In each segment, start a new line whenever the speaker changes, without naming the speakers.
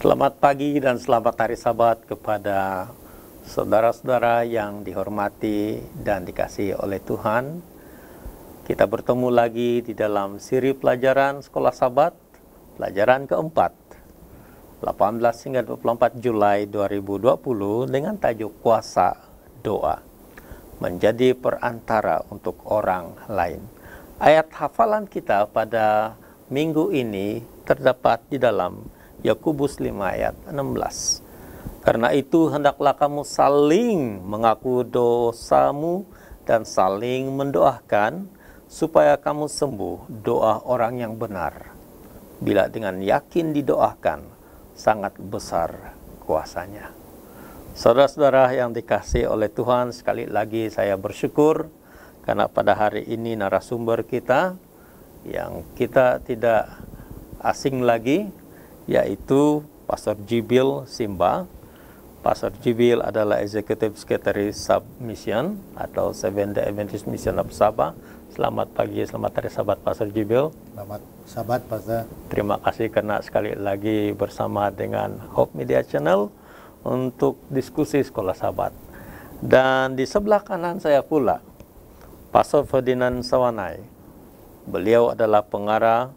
Selamat pagi dan selamat hari Sabat kepada saudara-saudara yang dihormati dan dikasihi oleh Tuhan. Kita bertemu lagi di dalam siri pelajaran Sekolah Sabat, pelajaran keempat, 18 hingga 24 Julai 2020 dengan tajuk Kuasa Doa, menjadi perantara untuk orang lain. Ayat hafalan kita pada minggu ini terdapat di dalam Yakobus 5 ayat 16. Karena itu hendaklah kamu saling mengaku dosamu dan saling mendoakan supaya kamu sembuh. Doa orang yang benar, bila dengan yakin didoakan, sangat besar kuasanya. Saudara-saudara yang dikasihi oleh Tuhan, sekali lagi saya bersyukur karena pada hari ini narasumber kita yang kita tidak asing lagi, yaitu Pastor Jibil Simba. Pastor Jibil adalah Executive Secretary Submission atau Seventh-day Adventist Mission of Sabah. Selamat pagi, selamat hari Sabat Pastor Jibil.
Selamat Sabat, Pastor.
Terima kasih karena sekali lagi bersama dengan Hope Media Channel untuk diskusi Sekolah Sabat. Dan di sebelah kanan saya pula Pastor Ferdinand Sawanai. Beliau adalah pengarah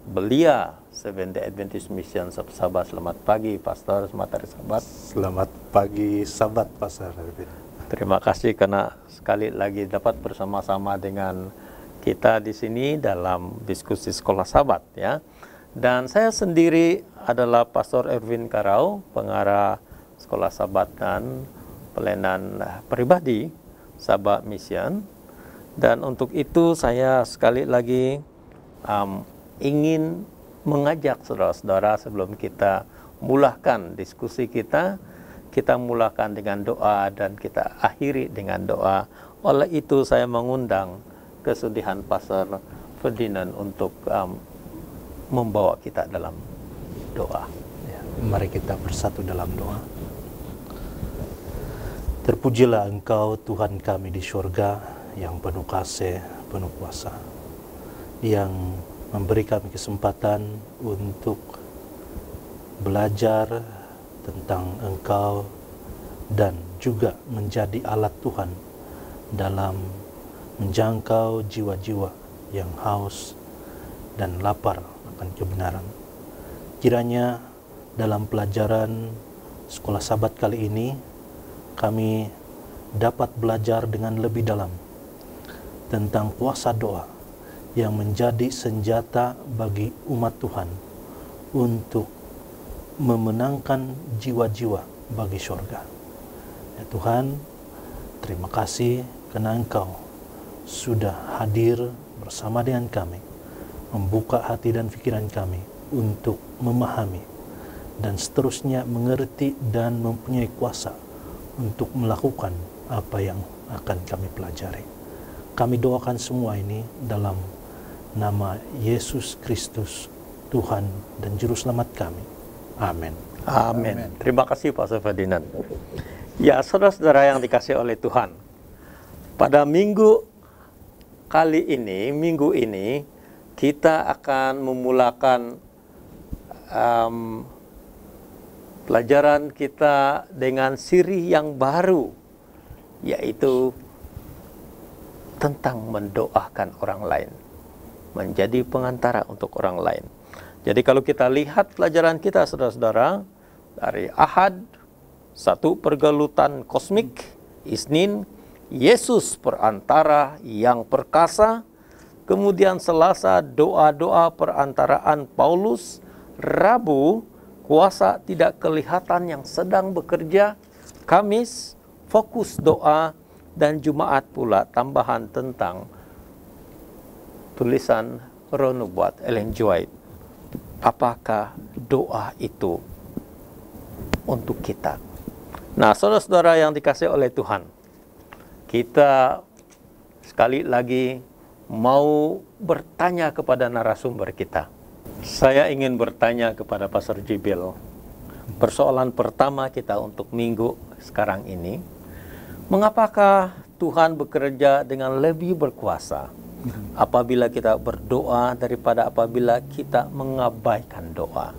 belia Seventh-day Adventist Mission of Sabah. Selamat pagi, Pastor. Selamat hari Sabat.
Selamat pagi, Sabat, Pastor.
Terima kasih karena sekali lagi dapat bersama-sama dengan kita di sini dalam diskusi Sekolah Sabat, ya. Dan saya sendiri adalah Pastor Erwin Karau, pengarah Sekolah Sabat dan pelayanan pribadi Sabah Mission. Dan untuk itu saya sekali lagi ingin mengajak saudara-saudara sebelum kita mulakan diskusi kita mulakan dengan doa dan kita akhiri dengan doa. Oleh itu saya mengundang kesudian Pastor Ferdinand untuk membawa kita dalam doa.
Ya, mari kita bersatu dalam doa. Terpujilah Engkau Tuhan kami di surga yang penuh kasih, penuh kuasa, yang memberi kami kesempatan untuk belajar tentang Engkau dan juga menjadi alat Tuhan dalam menjangkau jiwa-jiwa yang haus dan lapar akan kebenaran. Kiranya dalam pelajaran Sekolah Sabat kali ini kami dapat belajar dengan lebih dalam tentang kuasa doa yang menjadi senjata bagi umat Tuhan untuk memenangkan jiwa-jiwa bagi surga. Ya Tuhan, terima kasih karena Engkau sudah hadir bersama dengan kami, membuka hati dan pikiran kami untuk memahami dan seterusnya mengerti dan mempunyai kuasa untuk melakukan apa yang akan kami pelajari. Kami doakan semua ini dalam nama Yesus Kristus, Tuhan dan Juru Selamat kami. Amin.
Amin. Terima kasih Pastor Ferdinand. Ya, saudara-saudara yang dikasihi oleh Tuhan, pada minggu ini kita akan memulakan pelajaran kita dengan siri yang baru, yaitu tentang mendoakan orang lain, menjadi pengantara untuk orang lain. Jadi kalau kita lihat pelajaran kita, saudara-saudara, dari Ahad, satu pergelutan kosmik, Isnin, Yesus perantara yang perkasa, kemudian Selasa, doa-doa perantaraan Paulus, Rabu, kuasa tidak kelihatan yang sedang bekerja, Kamis, fokus doa, dan Jumaat pula tambahan tentang tulisan Renubuat Ellen G. White. Apakah doa itu untuk kita? Nah, saudara-saudara yang dikasihi oleh Tuhan, kita sekali lagi mau bertanya kepada narasumber kita. Saya ingin bertanya kepada Pastor Jibil. Persoalan pertama kita untuk minggu sekarang ini, mengapakah Tuhan bekerja dengan lebih berkuasa apabila kita berdoa daripada apabila kita mengabaikan doa?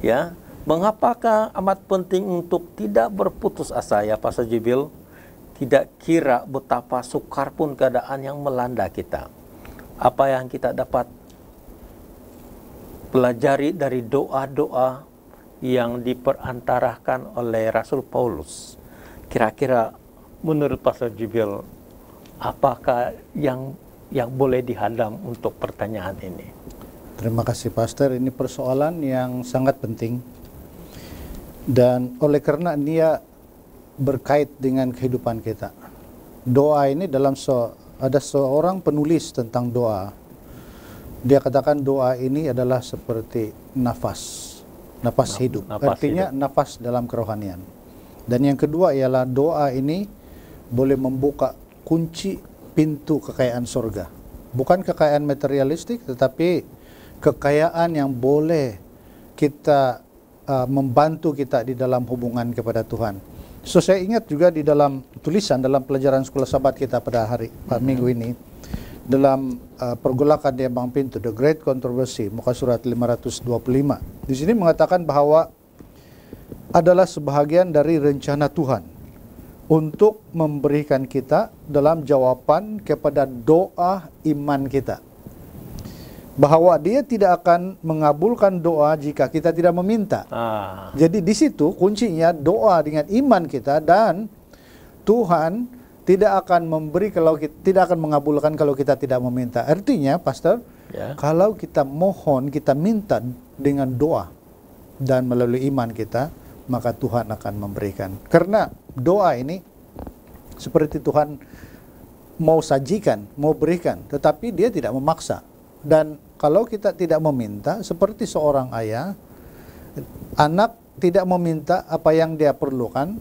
Ya, Mengapakah amat penting untuk tidak berputus asa ya Pastor Jibil? Tidak kira betapa sukar pun keadaan yang melanda kita. Apa yang kita dapat pelajari dari doa-doa yang diperantarakan oleh Rasul Paulus. Kira-kira menurut Pastor Jibil, apakah yang boleh dihadam untuk pertanyaan ini?
Terima kasih Pastor, ini persoalan yang sangat penting. Dan oleh karena dia berkait dengan kehidupan kita. Doa ini ada seorang penulis tentang doa. Dia katakan doa ini adalah seperti nafas hidup. Artinya nafas dalam kerohanian. Dan yang kedua ialah doa ini boleh membuka kunci pintu kekayaan surga. Bukan kekayaan materialistik, tetapi kekayaan yang boleh kita membantu kita di dalam hubungan kepada Tuhan. So saya ingat juga di dalam tulisan dalam pelajaran sekolah sahabat kita pada minggu ini, dalam pergolakan di ambang pintu, The Great Controversy, muka surat 525. Di sini mengatakan bahwa adalah sebahagian dari rencana Tuhan untuk memberikan kita dalam jawaban kepada doa iman kita. Bahwa dia tidak akan mengabulkan doa jika kita tidak meminta. Jadi di situ kuncinya doa dengan iman kita, dan Tuhan tidak akan memberi kalau kita, tidak akan mengabulkan kalau kita tidak meminta. Artinya, Pastor, kalau kita mohon, kita minta dengan doa dan melalui iman kita, maka Tuhan akan memberikan. Karena doa ini seperti Tuhan mau sajikan, mau berikan, tetapi dia tidak memaksa. Dan kalau kita tidak meminta, seperti seorang ayah, anak tidak meminta apa yang dia perlukan,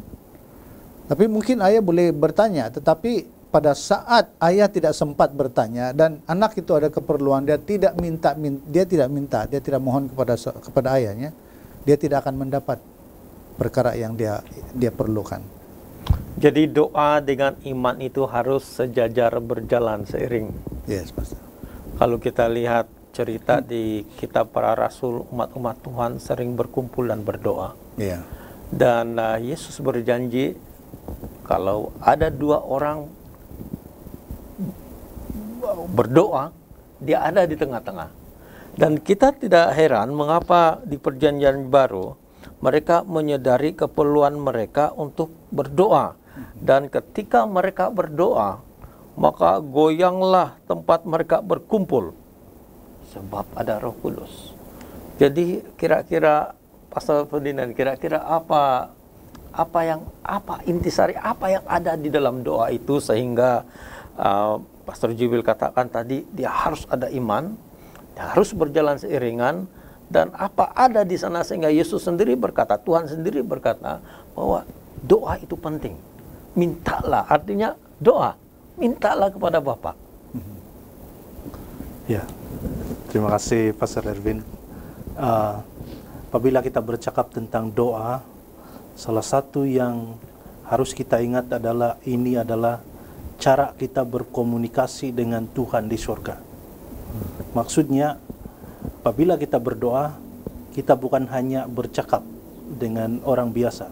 tapi mungkin ayah boleh bertanya, tetapi pada saat ayah tidak sempat bertanya dan anak itu ada keperluan, dia tidak mohon kepada ayahnya, dia tidak akan mendapat perkara yang dia perlukan.
Jadi doa dengan iman itu harus sejajar, berjalan seiring.
Yes, Pastor.
Kalau kita lihat cerita di kitab para rasul, umat-umat Tuhan sering berkumpul dan berdoa. Dan Yesus berjanji kalau ada 2 orang berdoa, dia ada di tengah-tengah. Dan kita tidak heran mengapa di perjanjian baru mereka menyadari keperluan mereka untuk berdoa. Dan ketika mereka berdoa, maka goyanglah tempat mereka berkumpul, sebab ada Roh Kudus. Jadi kira-kira Pastor Ferdinand, kira-kira apa intisari, apa yang ada di dalam doa itu sehingga Pastor Jibil katakan tadi, dia harus ada iman, dia harus berjalan seiringan, dan apa ada di sana sehingga Yesus sendiri berkata, Tuhan sendiri berkata bahwa doa itu penting. Mintalah, artinya doa, mintalah kepada Bapa.
Ya, terima kasih Pastor Erwin. Apabila kita bercakap tentang doa, salah satu yang harus kita ingat adalah ini adalah cara kita berkomunikasi dengan Tuhan di surga. Maksudnya, apabila kita berdoa, kita bukan hanya bercakap dengan orang biasa,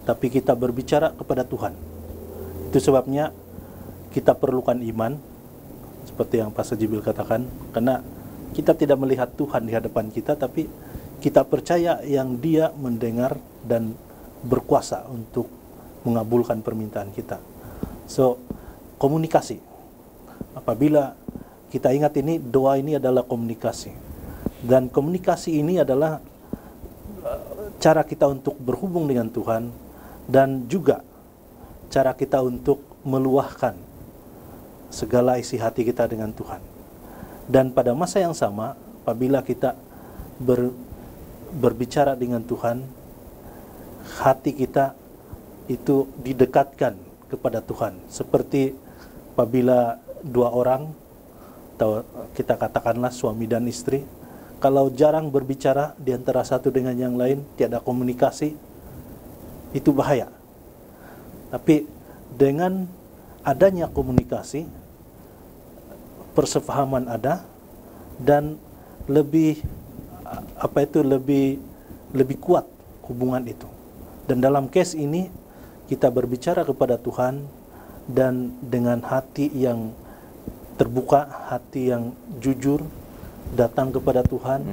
tapi kita berbicara kepada Tuhan. Itu sebabnya kita perlukan iman, seperti yang Pastor Jibil katakan, karena kita tidak melihat Tuhan di hadapan kita, tapi kita percaya yang Dia mendengar dan berkuasa untuk mengabulkan permintaan kita. So, komunikasi. Apabila kita ingat ini, doa ini adalah komunikasi. Dan komunikasi ini adalah cara kita untuk berhubung dengan Tuhan, dan juga cara kita untuk meluahkan segala isi hati kita dengan Tuhan. Dan pada masa yang sama, apabila kita berbicara dengan Tuhan, hati kita itu didekatkan kepada Tuhan. Seperti apabila 2 orang, atau kita katakanlah suami dan istri, kalau jarang berbicara di antara satu dengan yang lain, tiada komunikasi, itu bahaya. Tapi dengan adanya komunikasi, persefahaman ada, dan lebih lebih kuat hubungan itu. Dan dalam case ini kita berbicara kepada Tuhan dan dengan hati yang terbuka, hati yang jujur, datang kepada Tuhan,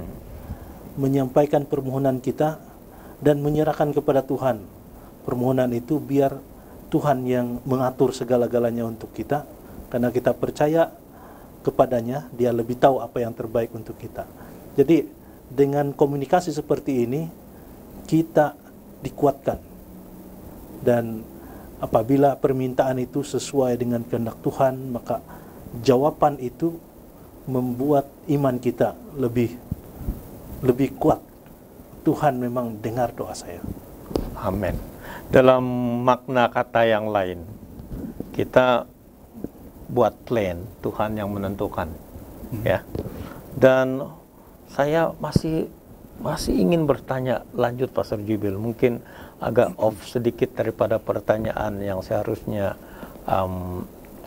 menyampaikan permohonan kita dan menyerahkan kepada Tuhan permohonan itu, biar Tuhan yang mengatur segala-galanya untuk kita, karena kita percaya kepadanya, Dia lebih tahu apa yang terbaik untuk kita. Jadi dengan komunikasi seperti ini kita dikuatkan, dan apabila permintaan itu sesuai dengan kehendak Tuhan, maka jawaban itu membuat iman kita lebih kuat. Tuhan memang dengar doa saya.
Amin. Dalam makna kata yang lain, kita buat plan, Tuhan yang menentukan, ya. Dan saya masih ingin bertanya lanjut, Pastor Jubil, mungkin agak off sedikit daripada pertanyaan yang seharusnya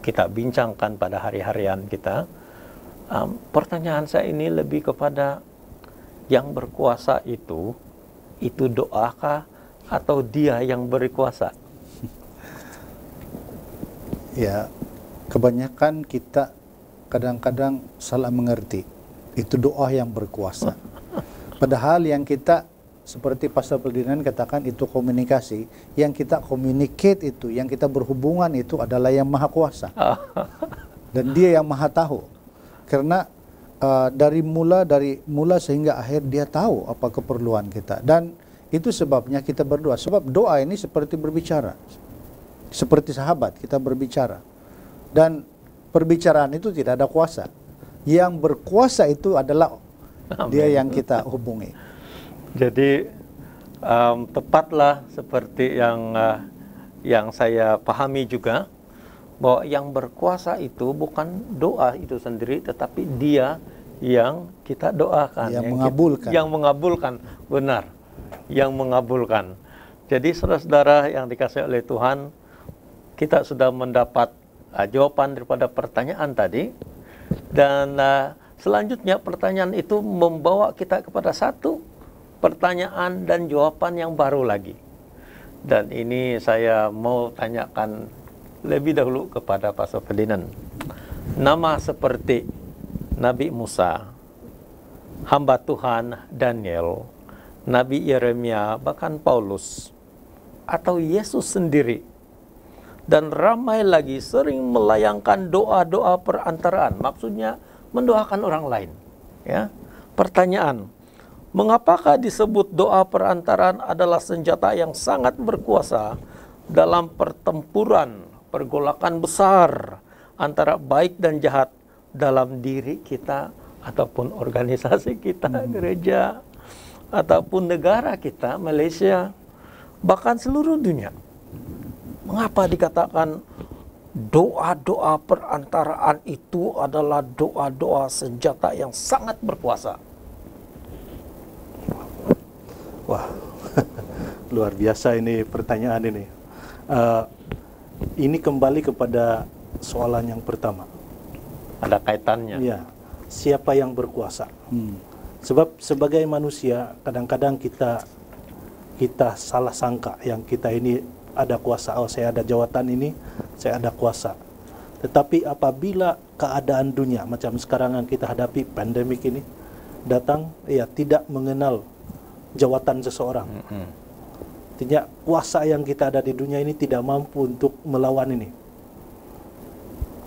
kita bincangkan pada hari-harian kita. Pertanyaan saya ini lebih kepada yang berkuasa itu doakah atau Dia yang berkuasa?
Ya, kebanyakan kita kadang-kadang salah mengerti. Itu doa yang berkuasa. Padahal yang kita, seperti Pastor Ferdinand katakan, itu komunikasi. Yang kita communicate itu, yang kita berhubungan itu adalah yang maha kuasa. Dan Dia yang maha tahu. Karena dari mula sehingga akhir Dia tahu apa keperluan kita. Dan itu sebabnya kita berdoa. Sebab doa ini seperti berbicara. Seperti sahabat kita berbicara. Dan perbicaraan itu tidak ada kuasa. Yang berkuasa itu adalah Dia yang kita hubungi.
Jadi tepatlah seperti yang saya pahami juga, bahwa yang berkuasa itu bukan doa itu sendiri, tetapi Dia yang kita doakan,
yang mengabulkan.
Yang mengabulkan, benar, yang mengabulkan. Jadi saudara-saudara yang dikasihi oleh Tuhan, kita sudah mendapat jawaban daripada pertanyaan tadi, dan selanjutnya pertanyaan itu membawa kita kepada satu pertanyaan dan jawaban yang baru lagi. Dan ini saya mau tanyakan lebih dahulu kepada Pastor Ferdinand. Nama seperti Nabi Musa, hamba Tuhan Daniel, Nabi Yeremia, bahkan Paulus, atau Yesus sendiri, dan ramai lagi sering melayangkan doa-doa perantaraan. Maksudnya mendoakan orang lain. Ya. Pertanyaan, mengapakah disebut doa perantaraan adalah senjata yang sangat berkuasa dalam pertempuran, pergolakan besar antara baik dan jahat dalam diri kita ataupun organisasi kita, gereja, ataupun negara kita, Malaysia, bahkan seluruh dunia? Mengapa dikatakan doa-doa perantaraan itu adalah doa-doa senjata yang sangat berkuasa?
Wah, luar biasa ini pertanyaan ini. Ini kembali kepada soalan yang pertama.
Ada kaitannya.
Ya, siapa yang berkuasa? Sebab sebagai manusia kadang-kadang kita salah sangka yang kita ini ada kuasa. Oh, saya ada jawatan ini, saya ada kuasa. Tetapi apabila keadaan dunia macam sekarang yang kita hadapi, pandemik ini datang, ya tidak mengenal jawatan seseorang. Artinya kuasa yang kita ada di dunia ini tidak mampu untuk melawan ini.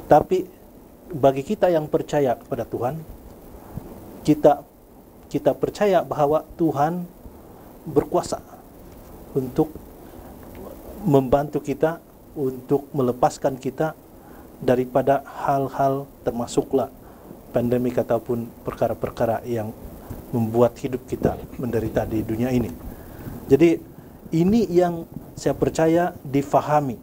Tapi bagi kita yang percaya kepada Tuhan, kita percaya bahwa Tuhan berkuasa untuk membantu kita, untuk melepaskan kita daripada hal-hal termasuklah pandemik ataupun perkara-perkara yang membuat hidup kita menderita di dunia ini. Jadi ini yang saya percaya difahami,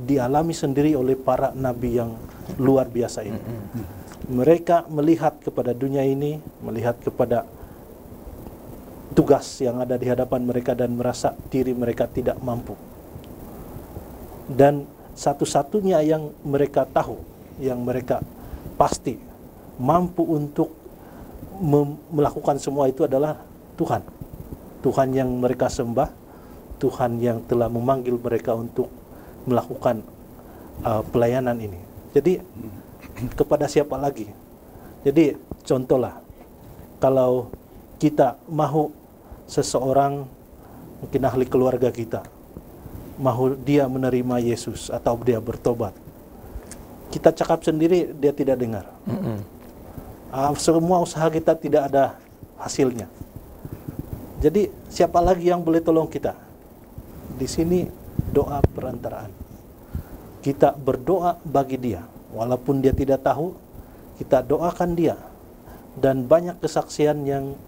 dialami sendiri oleh para nabi yang luar biasa ini. Mereka melihat kepada dunia ini, melihat kepada tugas yang ada di hadapan mereka dan merasa diri mereka tidak mampu. Dan satu-satunya yang mereka tahu, yang mereka pasti mampu untuk melakukan semua itu adalah Tuhan. Tuhan yang mereka sembah, Tuhan yang telah memanggil mereka untuk melakukan pelayanan ini. Jadi kepada siapa lagi? Jadi contohlah, kalau kita mahu seseorang, mungkin ahli keluarga kita, mahu dia menerima Yesus atau dia bertobat, kita cakap sendiri dia tidak dengar. Semua usaha kita tidak ada hasilnya. Jadi siapa lagi yang boleh tolong kita? Di sini doa perantaraan. Kita berdoa bagi dia, walaupun dia tidak tahu, kita doakan dia. Dan banyak kesaksian yang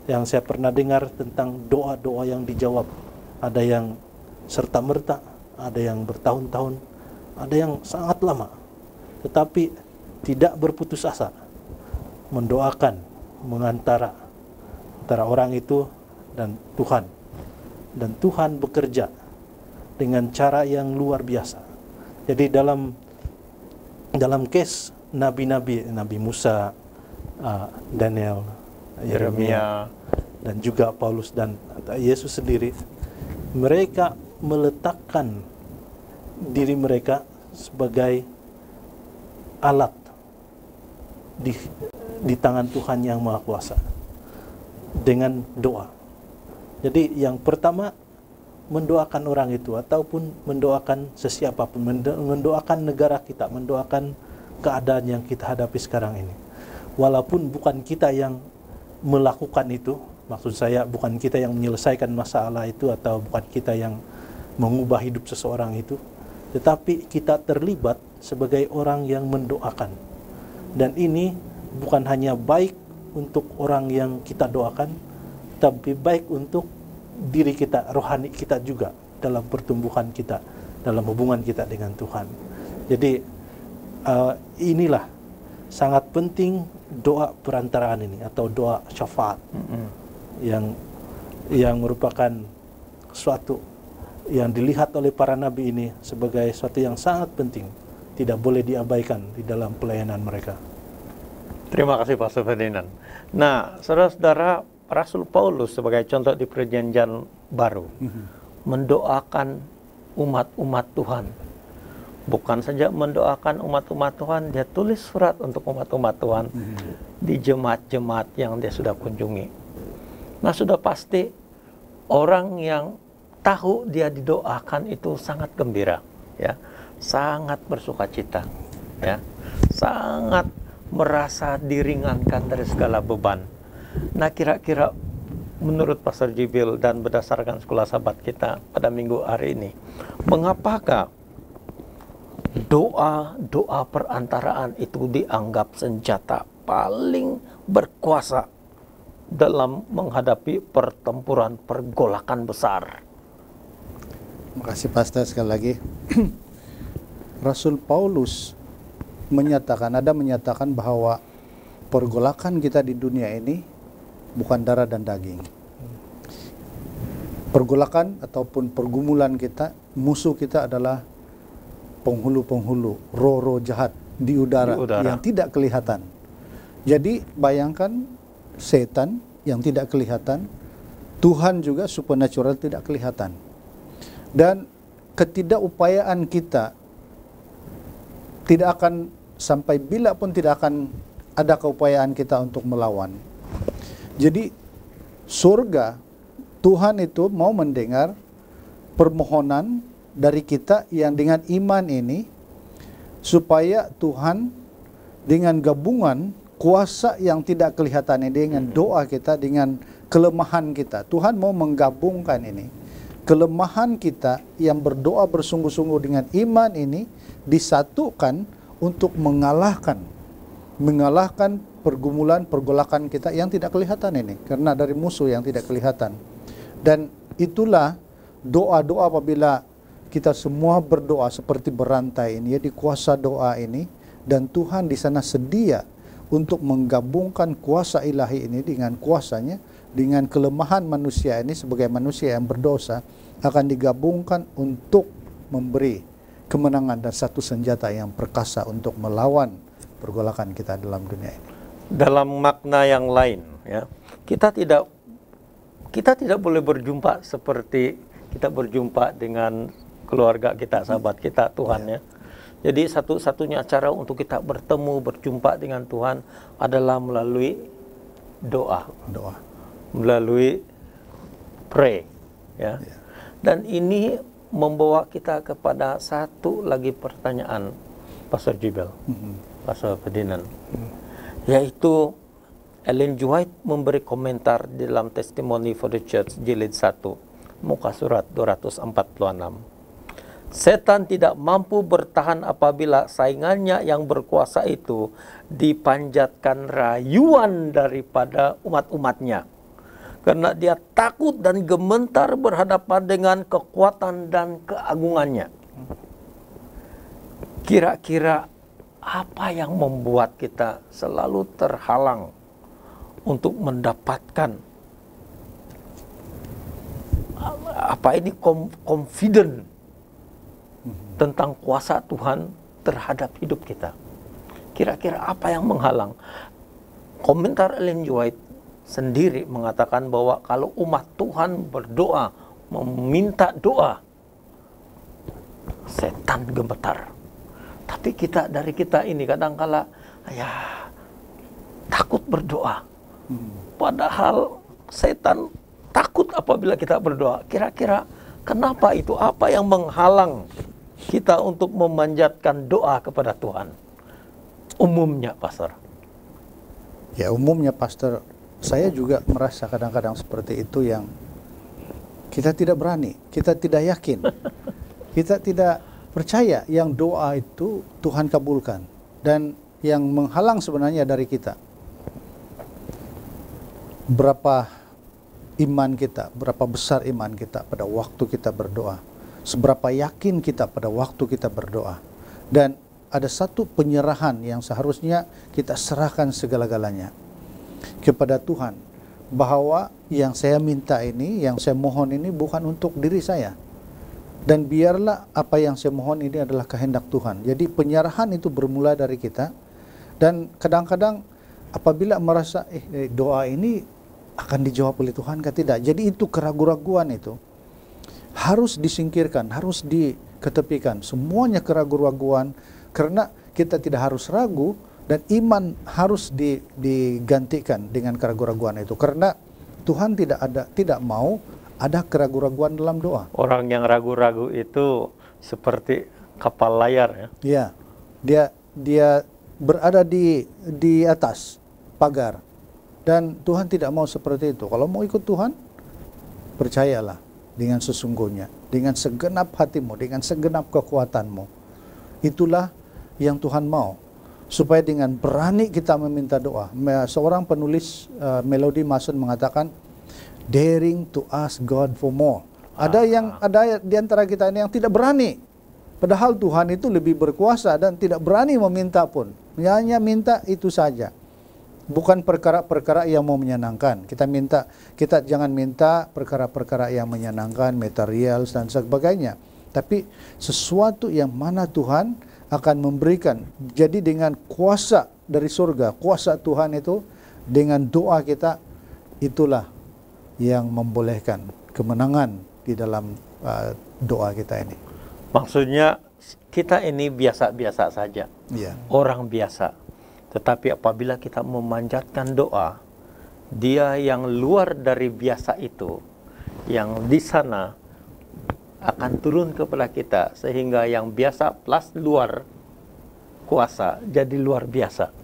yang saya pernah dengar tentang doa-doa yang dijawab. Ada yang serta-merta, ada yang bertahun-tahun, ada yang sangat lama. Tetapi tidak berputus asa mendoakan, antara orang itu dan Tuhan. Dan Tuhan bekerja dengan cara yang luar biasa. Jadi dalam case nabi-nabi, Nabi Musa, Daniel, Yeremia, dan juga Paulus dan Yesus sendiri, mereka meletakkan diri mereka sebagai alat di tangan Tuhan yang Maha Kuasa dengan doa. Jadi yang pertama, mendoakan orang itu ataupun mendoakan sesiapapun, mendoakan negara kita, mendoakan keadaan yang kita hadapi sekarang ini. Walaupun bukan kita yang melakukan itu, maksud saya bukan kita yang menyelesaikan masalah itu atau bukan kita yang mengubah hidup seseorang itu, tetapi kita terlibat sebagai orang yang mendoakan. Dan ini bukan hanya baik untuk orang yang kita doakan, tapi baik untuk diri kita, rohani kita juga, dalam pertumbuhan kita, dalam hubungan kita dengan Tuhan. Jadi inilah sangat penting doa perantaraan ini atau doa syafaat yang merupakan suatu yang dilihat oleh para nabi ini sebagai suatu yang sangat penting, tidak boleh diabaikan di dalam pelayanan mereka.
Terima kasih Pastor Ferdinand. Nah, saudara-saudara, Rasul Paulus sebagai contoh di Perjanjian Baru mendoakan umat-umat Tuhan. Bukan saja mendoakan umat-umat Tuhan, dia tulis surat untuk umat-umat Tuhan di jemaat-jemaat yang dia sudah kunjungi. Nah, sudah pasti orang yang tahu dia didoakan itu sangat gembira, ya, sangat bersukacita, ya, sangat merasa diringankan dari segala beban. Nah, kira-kira menurut Pastor Jibil dan berdasarkan sekolah sahabat kita pada minggu hari ini, mengapakah doa perantaraan itu dianggap senjata paling berkuasa dalam menghadapi pertempuran pergolakan besar?
Terima kasih Pastor sekali lagi. Rasul Paulus menyatakan bahwa pergolakan kita di dunia ini bukan darah dan daging. Pergolakan ataupun pergumulan kita, musuh kita adalah penghulu-penghulu, roh-roh jahat di udara yang tidak kelihatan. Jadi bayangkan setan yang tidak kelihatan, Tuhan juga supernatural tidak kelihatan. Dan ketidakupayaan kita tidak akan, sampai bila pun tidak akan ada keupayaan kita untuk melawan. Jadi surga, Tuhan itu mau mendengar permohonan dari kita yang dengan iman ini, supaya Tuhan dengan gabungan kuasa yang tidak kelihatan ini, dengan doa kita, dengan kelemahan kita, Tuhan mau menggabungkan ini. Kelemahan kita yang berdoa bersungguh-sungguh dengan iman ini disatukan untuk mengalahkan pergumulan, pergolakan kita yang tidak kelihatan ini, karena dari musuh yang tidak kelihatan. Dan itulah doa-doa apabila kita semua berdoa seperti berantai ini, ya, di kuasa doa ini, dan Tuhan di sana sedia untuk menggabungkan kuasa ilahi ini dengan kuasanya, dengan kelemahan manusia ini sebagai manusia yang berdosa, akan digabungkan untuk memberi kemenangan dan satu senjata yang perkasa untuk melawan pergolakan kita dalam dunia ini.
Dalam makna yang lain, ya, kita tidak kita tidak boleh berjumpa seperti kita berjumpa dengan keluarga kita, sahabat kita, Tuhan ya. Jadi satu-satunya cara untuk kita bertemu, berjumpa dengan Tuhan adalah melalui doa. Melalui pray ya. Dan ini membawa kita kepada satu lagi pertanyaan, Pastor Jibel, Pastor Ferdinand, yaitu Ellen G. White memberi komentar di dalam Testimony for the Church jilid 1 muka surat 246. Setan tidak mampu bertahan apabila saingannya yang berkuasa itu dipanjatkan rayuan daripada umat-umatnya. Karena dia takut dan gemetar berhadapan dengan kekuatan dan keagungannya. Kira-kira apa yang membuat kita selalu terhalang untuk mendapatkan confident tentang kuasa Tuhan terhadap hidup kita? Kira-kira apa yang menghalang? Komentar Ellen G. White sendiri mengatakan bahwa kalau umat Tuhan berdoa, meminta doa, setan gemetar. Tapi dari kita ini kadang-kala ya takut berdoa. Padahal setan takut apabila kita berdoa. Kira-kira kenapa itu? Apa yang menghalang kita untuk memanjatkan doa kepada Tuhan? Umumnya, Pastor.
Ya, umumnya, Pastor, saya juga merasa kadang-kadang seperti itu, yang kita tidak berani, kita tidak yakin, kita tidak percaya yang doa itu Tuhan kabulkan. Dan yang menghalang sebenarnya dari kita, berapa iman kita, berapa besar iman kita pada waktu kita berdoa, seberapa yakin kita pada waktu kita berdoa. Dan ada satu penyerahan yang seharusnya kita serahkan segala-galanya kepada Tuhan, bahwa yang saya minta ini, yang saya mohon ini bukan untuk diri saya, dan biarlah apa yang saya mohon ini adalah kehendak Tuhan. Jadi penyerahan itu bermula dari kita. Dan kadang-kadang apabila merasa doa ini akan dijawab oleh Tuhan kah tidak, jadi itu keraguan-raguan itu harus disingkirkan, harus diketepikan semuanya keraguan-raguan, karena kita tidak harus ragu, dan iman harus digantikan dengan keraguan-raguan itu, karena Tuhan tidak mau ada keraguan-raguan dalam doa.
Orang yang ragu-ragu itu seperti kapal layar ya.
Ya, dia berada di atas pagar, dan Tuhan tidak mau seperti itu. Kalau mau ikut Tuhan, percayalah dengan sesungguhnya, dengan segenap hatimu, dengan segenap kekuatanmu. Itulah yang Tuhan mau, supaya dengan berani kita meminta doa. Seorang penulis Melody Mason mengatakan, daring to ask God for more. Ada di antara kita ini yang tidak berani, padahal Tuhan itu lebih berkuasa, dan tidak berani meminta pun. Hanya minta itu saja. Bukan perkara-perkara yang mau menyenangkan. Kita jangan minta perkara-perkara yang menyenangkan, material dan sebagainya. Tapi sesuatu yang mana Tuhan akan memberikan. Jadi dengan kuasa dari surga, kuasa Tuhan itu, dengan doa kita, itulah yang membolehkan kemenangan di dalam doa kita ini.
Maksudnya kita ini biasa-biasa saja, orang biasa. Tetapi apabila kita memanjatkan doa, Dia yang luar dari biasa itu, yang di sana akan turun kepada kita, sehingga yang biasa plus luar kuasa jadi luar biasa.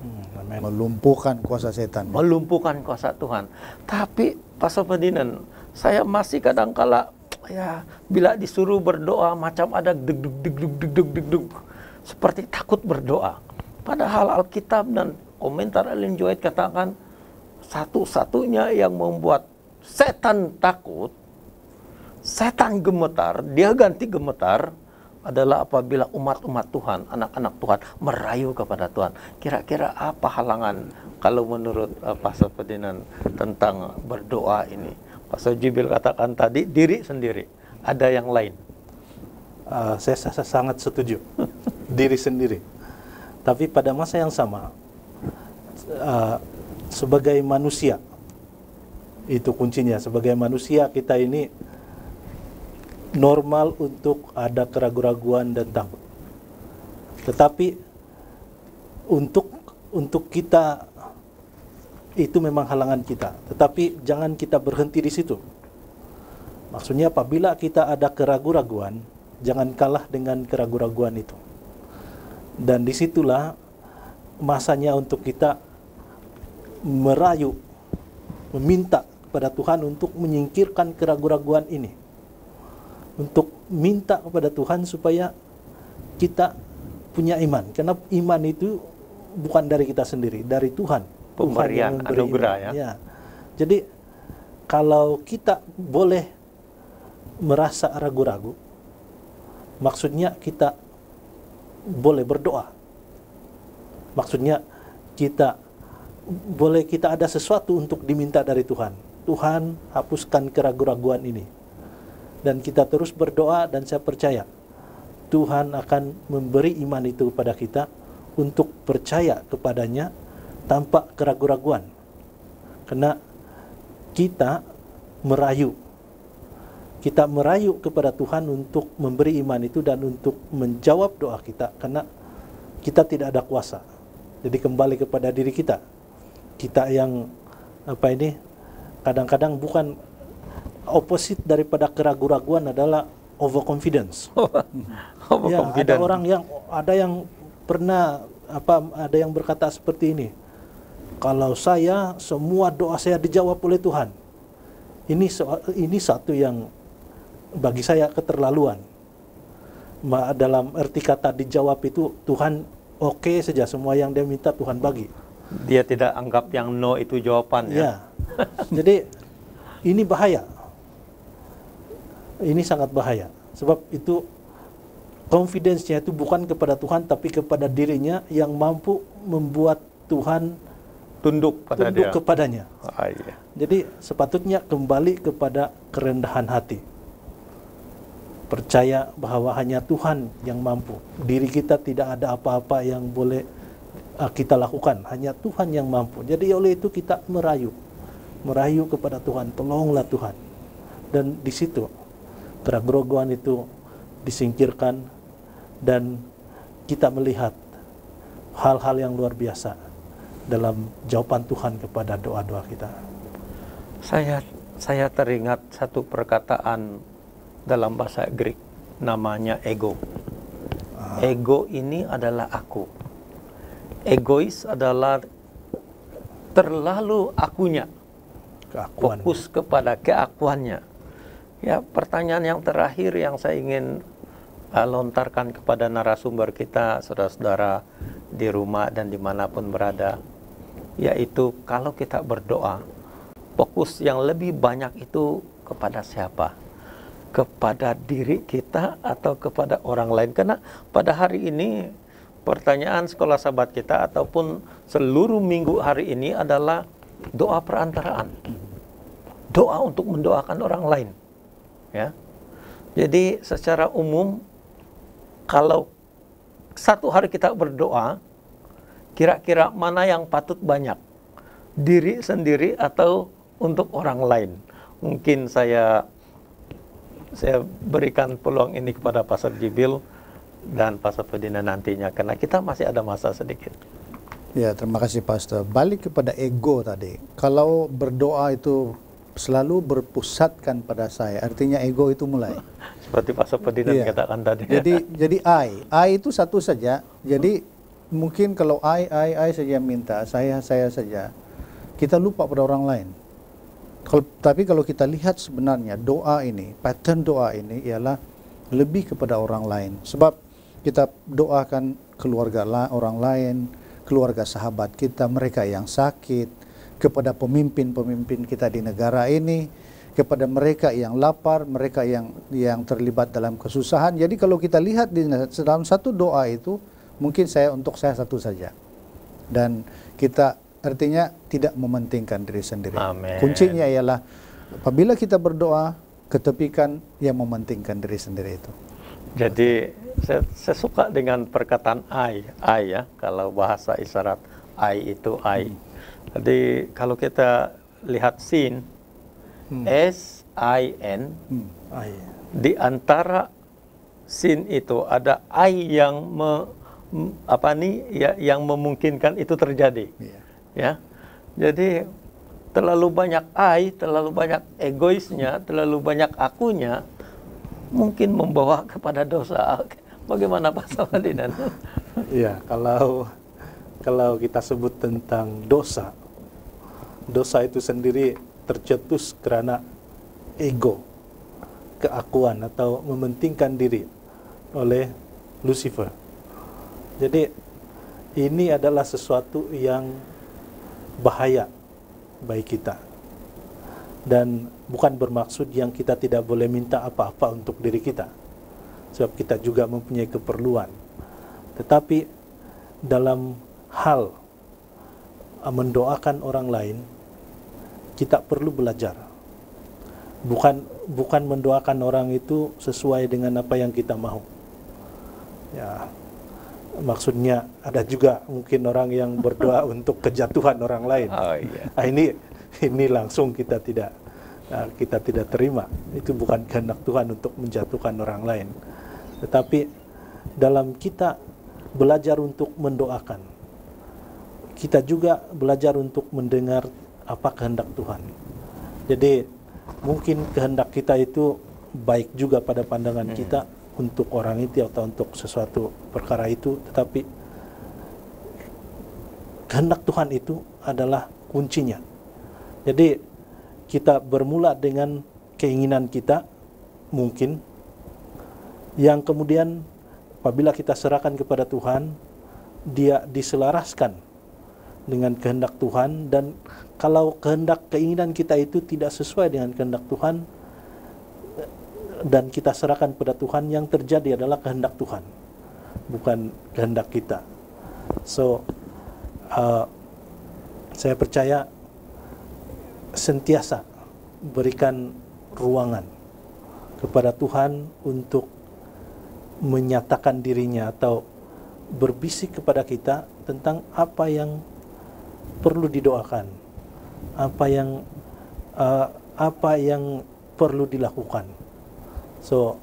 Melumpuhkan kuasa setan.
Melumpuhkan kuasa Tuhan. Tapi Pastor Ferdinand, saya masih kadang-kala ya bila disuruh berdoa macam ada deg-deg seperti takut berdoa. Padahal Alkitab dan komentar Ellen G. White katakan satu-satunya yang membuat setan takut, setan gemetar, dia ganti gemetar, adalah apabila umat-umat Tuhan, anak-anak Tuhan merayu kepada Tuhan. Kira-kira apa halangan kalau menurut Pastor Ferdinand tentang berdoa ini? Pastor Jibil katakan tadi diri sendiri, ada yang lain.
Saya sangat setuju. Diri sendiri. Tapi pada masa yang sama, sebagai manusia Itu kuncinya. Sebagai manusia kita ini normal untuk ada keraguan-raguan dan takut. Tetapi untuk kita itu memang halangan kita. Tetapi jangan kita berhenti di situ. Maksudnya apabila kita ada keraguan-raguan, jangan kalah dengan keraguan-raguan itu. Dan disitulah masanya untuk kita merayu, meminta kepada Tuhan untuk menyingkirkan keraguan-raguan ini. Untuk minta kepada Tuhan supaya kita punya iman. Karena iman itu bukan dari kita sendiri, dari Tuhan.
Pemberian anugerah ya.
Ya. Jadi kalau kita boleh merasa ragu-ragu, maksudnya kita boleh berdoa. Maksudnya kita ada sesuatu untuk diminta dari Tuhan. Tuhan, hapuskan keraguan-raguan ini. Dan kita terus berdoa, dan saya percaya Tuhan akan memberi iman itu kepada kita untuk percaya kepadanya tanpa keraguan-raguan. Karena kita merayu kepada Tuhan untuk memberi iman itu dan untuk menjawab doa kita, karena kita tidak ada kuasa. Jadi kembali kepada diri kita. Kita yang kadang-kadang bukan opposite daripada keraguan-raguan adalah overconfidence. Ya, ada yang pernah ada yang berkata seperti ini. Kalau semua doa saya dijawab oleh Tuhan. Ini satu yang bagi saya keterlaluan. Dalam arti kata dijawab itu Tuhan oke saja, semua yang dia minta Tuhan bagi.
Dia tidak anggap yang no itu jawabannya.
Ya. Jadi ini bahaya. Ini sangat bahaya. Sebab itu confidence-nya itu bukan kepada Tuhan tapi kepada dirinya yang mampu membuat Tuhan
tunduk
kepadanya.
Iya.
Jadi sepatutnya kembali kepada kerendahan hati. Percaya bahwa hanya Tuhan yang mampu. Diri kita tidak ada apa-apa yang boleh kita lakukan. Hanya Tuhan yang mampu. Jadi oleh itu kita merayu kepada Tuhan. Tolonglah Tuhan. Dan di situ keraguan itu disingkirkan dan kita melihat hal-hal yang luar biasa dalam jawaban Tuhan kepada doa-doa kita.
Saya teringat satu perkataan dalam bahasa Greek, namanya ego. Ego ini adalah aku. Egois adalah terlalu akunya, fokus kepada keakuannya. Ya, pertanyaan yang terakhir yang saya ingin lontarkan kepada narasumber kita, saudara-saudara di rumah dan dimanapun berada, yaitu kalau kita berdoa, fokus yang lebih banyak itu kepada siapa? Kepada diri kita atau kepada orang lain? Karena pada hari ini pertanyaan sekolah sahabat kita ataupun seluruh minggu hari ini adalah doa perantaraan, doa untuk mendoakan orang lain. Ya, jadi secara umum kalau satu hari kita berdoa, kira-kira mana yang patut banyak? Diri sendiri atau untuk orang lain? Mungkin saya berikan peluang ini kepada Pastor Jibil dan Pastor Ferdina nantinya, karena kita masih ada masa sedikit.
Ya, terima kasih Pastor. Balik kepada ego tadi. Kalau berdoa itu selalu berpusatkan pada saya, artinya ego itu mulai.
Seperti Pastor Ferdinand katakan tadi.
Jadi I itu satu saja. Jadi mungkin kalau I saja minta, saya saja, kita lupa pada orang lain. Tapi kalau kita lihat sebenarnya doa ini, pattern doa ini ialah lebih kepada orang lain. Sebab kita doakan keluarga orang lain, keluarga sahabat kita, mereka yang sakit, kepada pemimpin-pemimpin kita di negara ini, kepada mereka yang lapar, mereka yang terlibat dalam kesusahan. Jadi kalau kita lihat di dalam satu doa itu, mungkin untuk saya satu saja. Dan kita artinya tidak mementingkan diri sendiri.
Amen.
Kuncinya ialah apabila kita berdoa, ketepikan yang mementingkan diri sendiri itu.
Jadi saya suka dengan perkataan I ya, kalau bahasa isyarat I itu I. Jadi kalau kita lihat scene S-I-N.
Ai.
Di antara sin itu ada I yang yang memungkinkan itu terjadi. Ya. Jadi terlalu banyak I, terlalu banyak egoisnya, terlalu banyak akunya, mungkin membawa kepada dosa. Bagaimana Pak Samadinan?
Ya, kalau kita sebut tentang dosa, dosa itu sendiri tercetus karena ego, keakuan atau mementingkan diri oleh Lucifer. Jadi ini adalah sesuatu yang bahaya bagi kita, dan bukan bermaksud yang kita tidak boleh minta apa-apa untuk diri kita, sebab kita juga mempunyai keperluan. Tetapi dalam hal mendoakan orang lain, kita perlu belajar. Bukan mendoakan orang itu sesuai dengan apa yang kita mau. Ya, maksudnya ada juga mungkin orang yang berdoa untuk kejatuhan orang lain.
Oh, iya.
Ini langsung kita tidak terima. Itu bukan kehendak Tuhan untuk menjatuhkan orang lain. Tetapi dalam kita belajar untuk mendoakan, kita juga belajar untuk mendengar apa kehendak Tuhan. Jadi mungkin kehendak kita itu baik juga pada pandangan kita untuk orang itu atau untuk sesuatu perkara itu, tetapi kehendak Tuhan itu adalah kuncinya. Jadi kita bermula dengan keinginan kita mungkin, yang kemudian apabila kita serahkan kepada Tuhan, dia diselaraskan dengan kehendak Tuhan. Dan kalau keinginan kita itu tidak sesuai dengan kehendak Tuhan dan kita serahkan pada Tuhan, yang terjadi adalah kehendak Tuhan, bukan kehendak kita. So saya percaya sentiasa berikan ruangan kepada Tuhan untuk menyatakan dirinya atau berbisik kepada kita tentang apa yang perlu didoakan, apa yang perlu dilakukan. So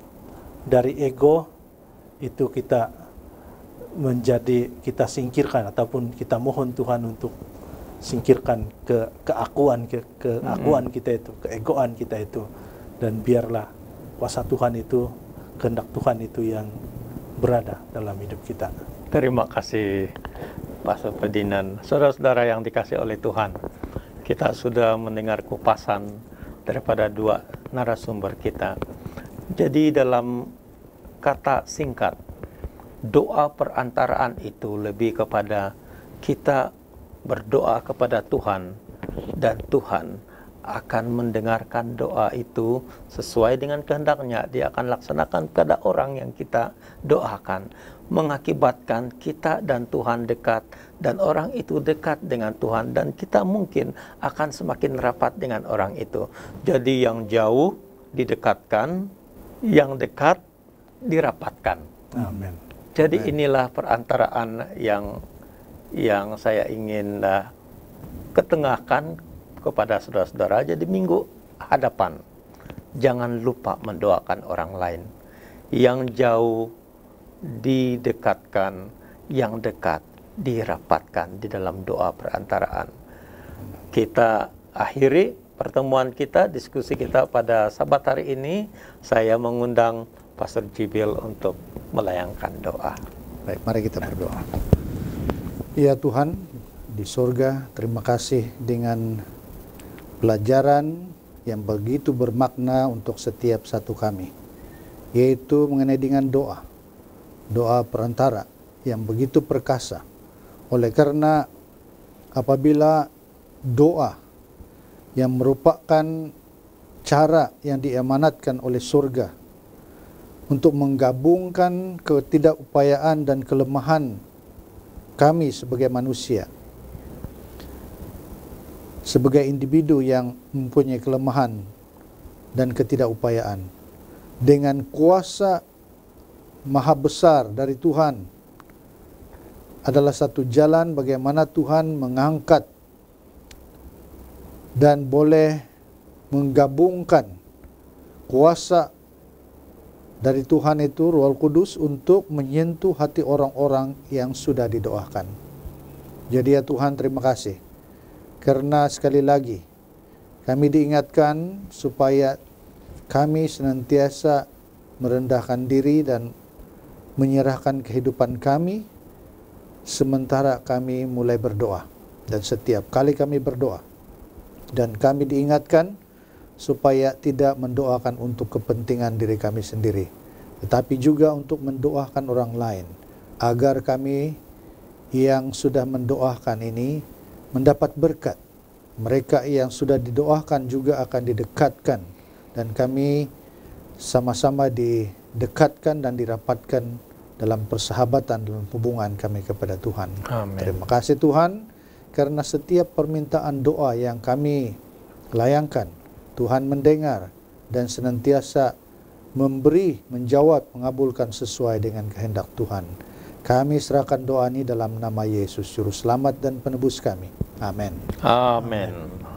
dari ego itu kita singkirkan, ataupun kita mohon Tuhan untuk singkirkan keakuan kita itu, keegoan kita itu, dan biarlah kuasa Tuhan itu, kehendak Tuhan itu yang berada dalam hidup kita.
Terima kasih Pak Ferdinand. Saudara-saudara yang dikasih oleh Tuhan, kita sudah mendengar kupasan daripada dua narasumber kita. Jadi dalam kata singkat, doa perantaraan itu lebih kepada kita berdoa kepada Tuhan, dan Tuhan akan mendengarkan doa itu sesuai dengan kehendaknya. Dia akan laksanakan kepada orang yang kita doakan, mengakibatkan kita dan Tuhan dekat, dan orang itu dekat dengan Tuhan, dan kita mungkin akan semakin rapat dengan orang itu. Jadi yang jauh didekatkan, yang dekat dirapatkan.
Amin.
Jadi inilah perantaraan yang saya ingin ketengahkan kepada saudara-saudara. Jadi minggu hadapan, jangan lupa mendoakan orang lain. Yang jauh didekatkan, yang dekat dirapatkan di dalam doa perantaraan. Kita akhiri pertemuan kita, diskusi kita pada Sabat hari ini. Saya mengundang Pastor Jibil untuk melayangkan doa.
Baik, mari kita berdoa. Ya Tuhan di surga, terima kasih dengan pelajaran yang begitu bermakna untuk setiap satu kami, yaitu mengenai dengan doa perantara yang begitu perkasa. Oleh karena apabila doa yang merupakan cara yang diamanatkan oleh surga untuk menggabungkan ketidakupayaan dan kelemahan kami sebagai manusia, sebagai individu yang mempunyai kelemahan dan ketidakupayaan, dengan kuasa maha besar dari Tuhan, adalah satu jalan bagaimana Tuhan mengangkat dan boleh menggabungkan kuasa dari Tuhan itu, Roh Kudus, untuk menyentuh hati orang-orang yang sudah didoakan. Jadi ya Tuhan, terima kasih. Karena sekali lagi, kami diingatkan supaya kami senantiasa merendahkan diri dan menyerahkan kehidupan kami, sementara kami mulai berdoa. Dan setiap kali kami berdoa, dan kami diingatkan supaya tidak mendoakan untuk kepentingan diri kami sendiri, tetapi juga untuk mendoakan orang lain, agar kami yang sudah mendoakan ini mendapat berkat. Mereka yang sudah didoakan juga akan didekatkan, dan kami sama-sama didekatkan dan dirapatkan dalam persahabatan, dalam hubungan kami kepada Tuhan.
Amin.
Terima kasih Tuhan, karena setiap permintaan doa yang kami layangkan, Tuhan mendengar dan senantiasa memberi, menjawab, mengabulkan sesuai dengan kehendak Tuhan. Kami serahkan doa ini dalam nama Yesus, Juru Selamat dan Penebus kami. Amin.
Amin.